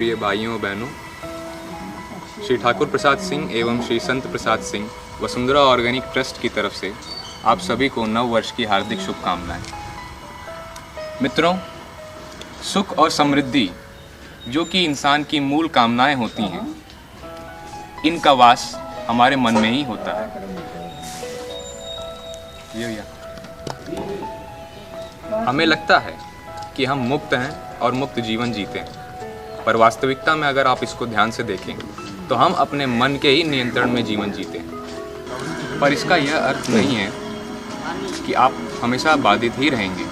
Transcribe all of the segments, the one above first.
प्रिय भाइयों बहनों, श्री ठाकुर प्रसाद सिंह एवं श्री संत प्रसाद सिंह वसुंधरा ऑर्गेनिक ट्रस्ट की तरफ से आप सभी को नव वर्ष की हार्दिक शुभकामनाएं। मित्रों, सुख और समृद्धि जो कि इंसान की मूल कामनाएं होती हैं, इनका वास हमारे मन में ही होता है। हमें लगता है कि हम मुक्त हैं और मुक्त जीवन जीते हैं, पर वास्तविकता में अगर आप इसको ध्यान से देखें तो हम अपने मन के ही नियंत्रण में जीवन जीते हैं। पर इसका यह अर्थ नहीं है कि आप हमेशा बाधित ही रहेंगे।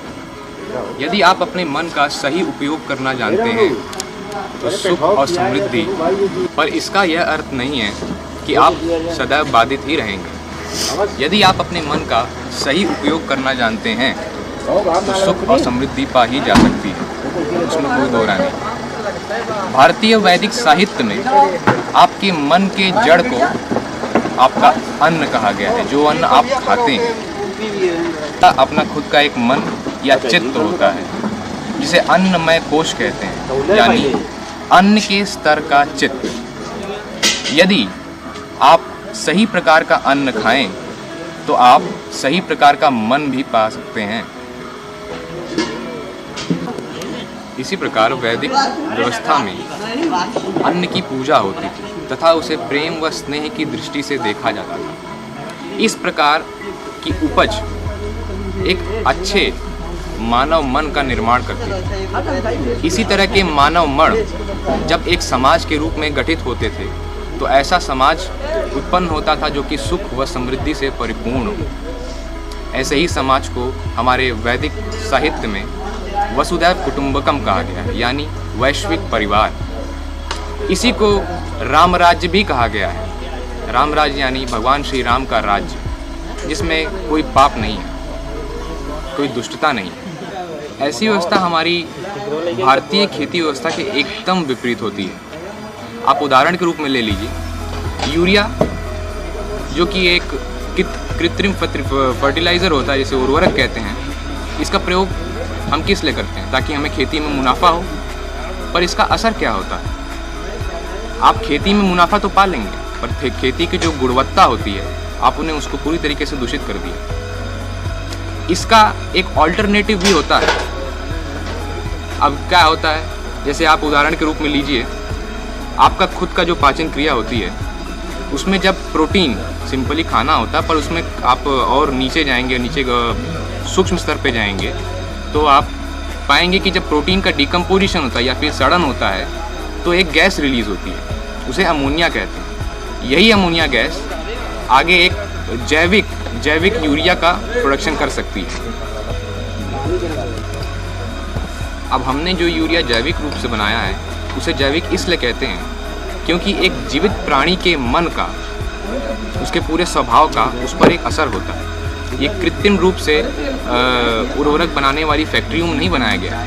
यदि आप अपने मन का सही उपयोग करना जानते हैं तो सुख और समृद्धि, पर इसका यह अर्थ नहीं है कि आप सदैव बाधित ही रहेंगे। यदि आप अपने मन का सही उपयोग करना जानते हैं तो सुख और समृद्धि पा ही जा सकती है, उसमें कोई दो राय नहीं। भारतीय वैदिक साहित्य में आपके मन के जड़ को आपका अन्न कहा गया है। जो अन्न आप खाते हैं अपना खुद का एक मन या चित्त होता है, जिसे अन्नमय कोश कहते हैं, यानी अन्न के स्तर का चित्त। यदि आप सही प्रकार का अन्न खाएं तो आप सही प्रकार का मन भी पा सकते हैं। इसी प्रकार वैदिक व्यवस्था में अन्न की पूजा होती थी तथा उसे प्रेम व स्नेह की दृष्टि से देखा जाता था। इस प्रकार की उपज एक अच्छे मानव मन का निर्माण करती थी। इसी तरह के मानव मण जब एक समाज के रूप में गठित होते थे तो ऐसा समाज उत्पन्न होता था जो कि सुख व समृद्धि से परिपूर्ण हो। ऐसे ही समाज को हमारे वैदिक साहित्य में वसुधैव कुटुंबकम कहा गया है, यानी वैश्विक परिवार। इसी को राम राज्य भी कहा गया है। राम राज्य यानी भगवान श्री राम का राज्य, जिसमें कोई पाप नहीं है, कोई दुष्टता नहीं है। ऐसी व्यवस्था हमारी भारतीय खेती व्यवस्था के एकदम विपरीत होती है। आप उदाहरण के रूप में ले लीजिए यूरिया, जो कि एक कृत्रिम फर्टिलाइज़र होता है, जिसे उर्वरक कहते हैं। इसका प्रयोग हम किस लिए करते हैं? ताकि हमें खेती में मुनाफा हो। पर इसका असर क्या होता है? आप खेती में मुनाफा तो पा लेंगे, पर खेती की जो गुणवत्ता होती है आपने उसको पूरी तरीके से दूषित कर दिया। इसका एक ऑल्टरनेटिव भी होता है। अब क्या होता है, जैसे आप उदाहरण के रूप में लीजिए, आपका खुद का जो पाचन क्रिया होती है उसमें जब प्रोटीन सिंपली खाना होता है, पर उसमें आप और नीचे जाएंगे, नीचे सूक्ष्म स्तर पे जाएंगे तो आप पाएंगे कि जब प्रोटीन का डिकम्पोजिशन होता है या फिर सड़न होता है तो एक गैस रिलीज़ होती है, उसे अमोनिया कहते हैं। यही अमोनिया गैस आगे एक जैविक यूरिया का प्रोडक्शन कर सकती है। अब हमने जो यूरिया जैविक रूप से बनाया है उसे जैविक इसलिए कहते हैं क्योंकि एक जीवित प्राणी के मन का, उसके पूरे स्वभाव का उस पर एक असर होता है। ये कृत्रिम रूप से उर्वरक बनाने वाली फैक्ट्रियों में नहीं बनाया गया,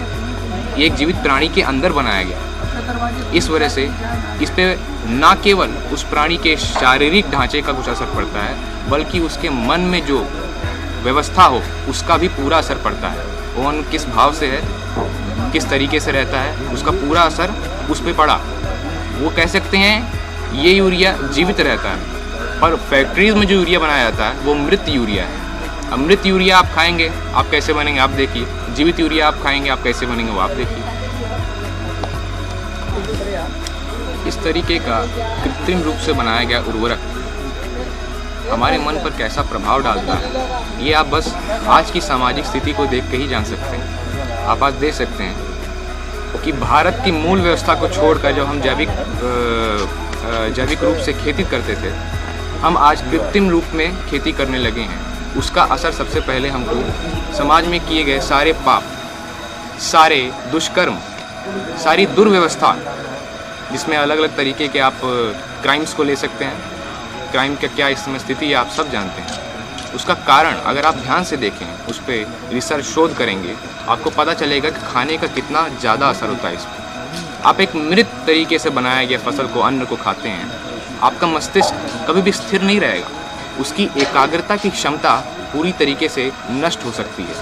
ये एक जीवित प्राणी के अंदर बनाया गया। इस वजह से इस पे ना केवल उस प्राणी के शारीरिक ढांचे का कुछ असर पड़ता है, बल्कि उसके मन में जो व्यवस्था हो उसका भी पूरा असर पड़ता है। वो किस भाव से है, किस तरीके से रहता है, उसका पूरा असर उस पर पड़ा। वो कह सकते हैं ये यूरिया जीवित रहता है, पर फैक्ट्रीज में जो यूरिया बनाया जाता है वो मृत यूरिया है। अब मृत यूरिया आप खाएंगे, आप कैसे बनेंगे आप देखिए। जीवित यूरिया आप खाएंगे, आप कैसे बनेंगे वो आप देखिए। इस तरीके का कृत्रिम रूप से बनाया गया उर्वरक हमारे मन पर कैसा प्रभाव डालता है, ये आप बस आज की सामाजिक स्थिति को देख के ही जान सकते हैं। आप आज देख सकते हैं कि भारत की मूल व्यवस्था को छोड़कर जब हम जैविक रूप से खेती करते थे, हम आज कृत्रिम रूप में खेती करने लगे हैं। उसका असर सबसे पहले हमको समाज में किए गए सारे पाप, सारे दुष्कर्म, सारी दुर्व्यवस्था, जिसमें अलग अलग तरीके के आप क्राइम्स को ले सकते हैं। क्राइम का क्या इस समय स्थिति है आप सब जानते हैं। उसका कारण अगर आप ध्यान से देखें, उस पर रिसर्च शोध करेंगे, आपको पता चलेगा कि खाने का कितना ज़्यादा असर होता है इस पर। आप एक मृत तरीके से बनाया गया फसल को, अन्न को खाते हैं, आपका मस्तिष्क कभी भी स्थिर नहीं रहेगा। उसकी एकाग्रता की क्षमता पूरी तरीके से नष्ट हो सकती है।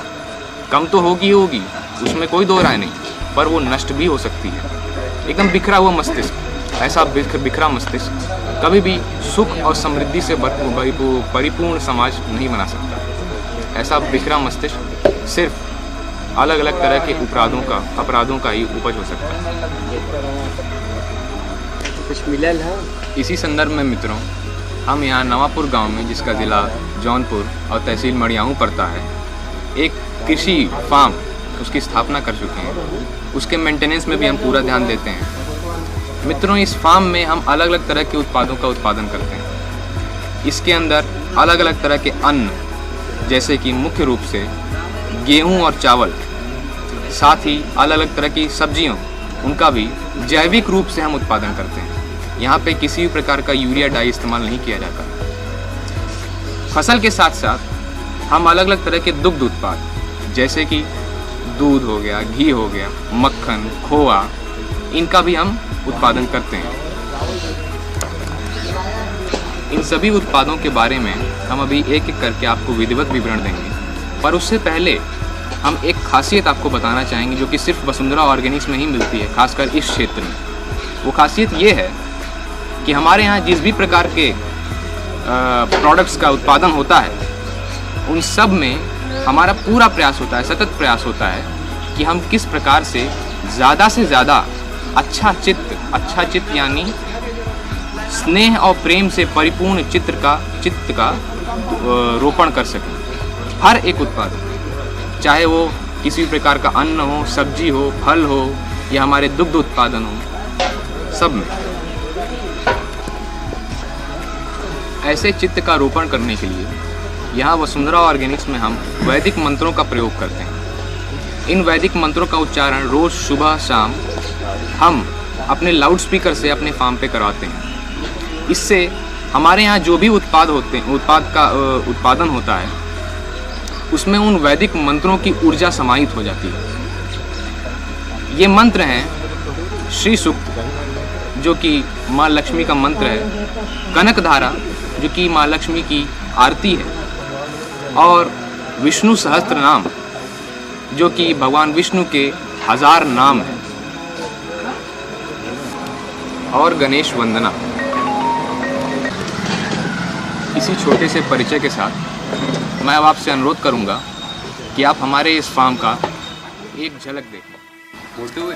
कम तो होगी, उसमें कोई दो राय नहीं, पर वो नष्ट भी हो सकती है। एकदम बिखरा हुआ मस्तिष्क, ऐसा बिखरा मस्तिष्क कभी भी सुख और समृद्धि से परिपूर्ण समाज नहीं बना सकता। ऐसा बिखरा मस्तिष्क सिर्फ अलग अलग तरह के अपराधों का ही उपज हो सकता है। कुछ मिलल है। इसी संदर्भ में मित्रों, हम यहाँ नवापुर गांव में, जिसका ज़िला जौनपुर और तहसील मड़ियाऊँ पड़ता है, एक कृषि फार्म उसकी स्थापना कर चुके हैं। उसके मेंटेनेंस में भी हम पूरा ध्यान देते हैं। मित्रों, इस फार्म में हम अलग अलग तरह के उत्पादों का उत्पादन करते हैं। इसके अंदर अलग अलग तरह के अन्न, जैसे कि मुख्य रूप से गेहूं और चावल, साथ ही अलग अलग तरह की सब्जियों, उनका भी जैविक रूप से हम उत्पादन करते हैं। यहाँ पे किसी भी प्रकार का यूरिया डाई इस्तेमाल नहीं किया जाता। फसल के साथ साथ हम अलग अलग तरह के दुग्ध उत्पाद, जैसे कि दूध हो गया, घी हो गया, मक्खन, खोआ, इनका भी हम उत्पादन करते हैं। इन सभी उत्पादों के बारे में हम अभी एक एक करके आपको विधिवत विवरण देंगे, पर उससे पहले हम एक खासियत आपको बताना चाहेंगे जो कि सिर्फ वसुंधरा ऑर्गेनिक्स में ही मिलती है, खासकर इस क्षेत्र में। वो खासियत ये है कि हमारे यहाँ जिस भी प्रकार के प्रोडक्ट्स का उत्पादन होता है, उन सब में हमारा पूरा प्रयास होता है, सतत प्रयास होता है कि हम किस प्रकार से ज़्यादा अच्छा चित्त यानी स्नेह और प्रेम से परिपूर्ण चित्त का रोपण कर सकें। हर एक उत्पाद, चाहे वो किसी प्रकार का अन्न हो, सब्जी हो, फल हो या हमारे दुग्ध उत्पादन हो, सब में ऐसे चित्त का रोपण करने के लिए यहाँ वसुंधरा ऑर्गेनिक्स में हम वैदिक मंत्रों का प्रयोग करते हैं। इन वैदिक मंत्रों का उच्चारण रोज़ सुबह शाम हम अपने लाउड स्पीकर से अपने फार्म पे करवाते हैं। इससे हमारे यहाँ जो भी उत्पादन होता है, उसमें उन वैदिक मंत्रों की ऊर्जा समाहित हो जाती है। ये मंत्र हैं श्री सूक्त, जो कि माँ लक्ष्मी का मंत्र है, कनकधारा, जो कि माँ लक्ष्मी की आरती है, और विष्णु सहस्त्र नाम, जो कि भगवान विष्णु के 1000 नाम हैं, और गणेश वंदना। इसी छोटे से परिचय के साथ मैं अब आपसे अनुरोध करूंगा कि आप हमारे इस फार्म का एक झलक देखें। बोलते हुए